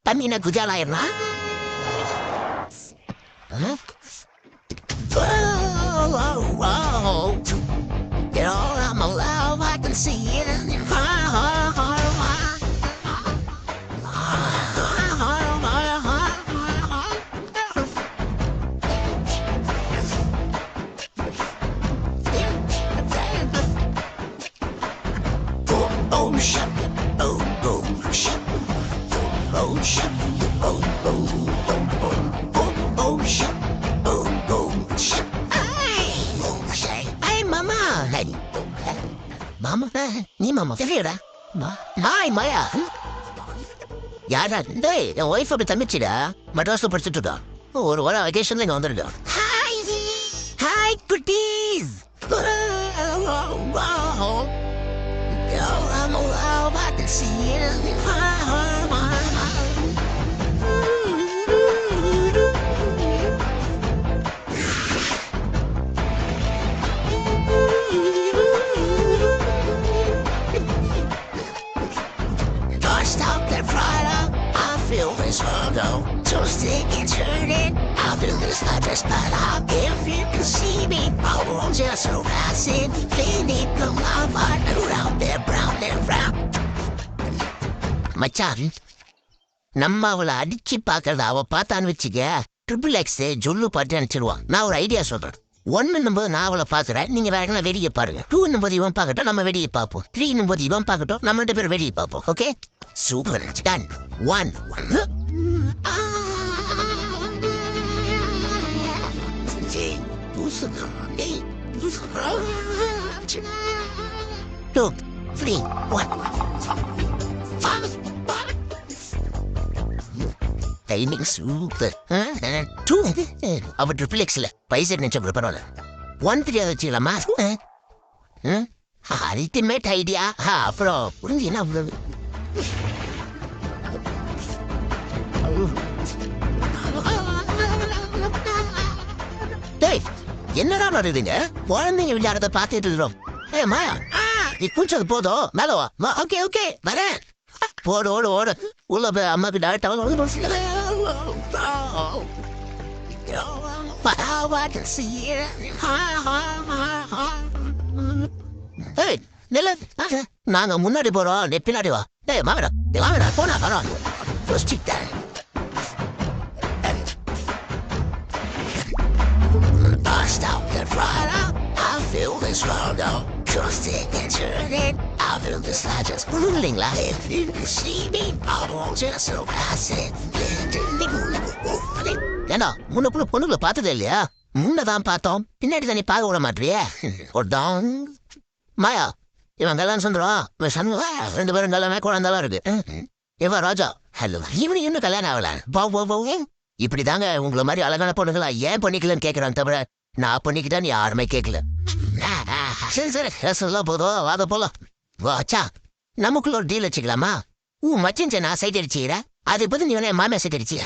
தண்ணினா குஜால் ஆயிடலாம். I'm alive, I can see it in your oh, shut oh, oh, shut oh, shut oh, oh, oh, oh, shut oh, oh, shut hey, mama, hey, mama, நீ மாமா தெரியடா hi மாயா யாரா டேய் என் wife அப்படி தம்பிச்சிடா மெட்ராஸ்ல படிச்சுட்டு இருக்கா ஒரு வாரம் வெக்கேஷன்ல இங்க வந்துடுடா ஹாய் ஹாய் குட்டீஸ் I'm alive, I can see it in your stop that Friday, I feel this hunger. Toasting and turning, I'll do this not just but up. If you can see me, I won't just harass it. They from my heart around there, brown and brown. மச்சான் நம்ம அவளை அடிச்சு பாக்குறத அவ பார்த்தான்னு வச்சுக்க triple X ஜொல்லு பாட்டு அனுப்பிச்சிடுவான். நான் ஒரு ஐடியா சொல்றேன். 1 போது நான் அவளை பாக்குறேன், நீங்க வேற என்ன வெடியை பாருங்க. 2 போது இவன் பார்க்கட்டும், நம்ம வெடியை பார்ப்போம். 3 போது இவன் பார்க்கட்டும், நம்ம 2 பேரும் வெடியை பார்ப்போம். Okay super done 1 2 3 1 timing super 2 அவ ட்ரிபிள் எக்ஸ்ல பைசா நினைச்ச பரவாயில்ல 1 3 வச்சுக்கலாமா அல்டிமேட் ஐடியா அப்புறம் புரிஞ்சு என்ன அவ்வளவு டேய் என்னடா நடக்குதுங்க குழந்தைங்க விளையாடுறத பார்த்துட்டு இருக்கிறோம். ஏ மாயா நீ குளிச்சது போதும் மேலவா ஓகே ஓகே வரேன் ஓடு ஓடு ஓடு உள்ள போய் அம்மாக்கு டேரக்டா நாங்க முன்னாடி போறோம் நீ பின்னாடி வா. டேய் மாவடா வாங்கடா போனா வரோம் bust out the rider, I feel this round out. Trusting and turning, I feel this light just pulling like if you can see me, I won't just so pass it. ஏண்டா முன்ன பொண்ணுங்களை பார்த்ததே இல்லையா? முன்னதான் பார்த்தோம், பின்னாடி தானே பார்க்க விட மாட்டியே. மாயா இவன் கல்யாணம் சொல்றான், 2 பேரும் கல்யாணமே குழந்தைலாம் இருக்கு. இவன் ராஜா ஹலோ இவனு இன்னும் கல்யாணம் ஆகல. இப்படி தாங்க உங்களை மாதிரி அழகான பொண்ணுங்களா ஏன் பண்ணிக்கலன்னு கேட்கறான் தவிர நான் பண்ணிக்கிட்டான்னு யாருமே கேட்கல. சரி சரி சொல்ல போதும் வாத போலாம் வாச்சா நமக்குள்ள ஒரு டீல் வச்சுக்கலாமா? மச்சின் நான் சைட் அடிச்சுக்கிறேன், அது பத்தி நீ வேணா மாமியா சைட் அடிச்சு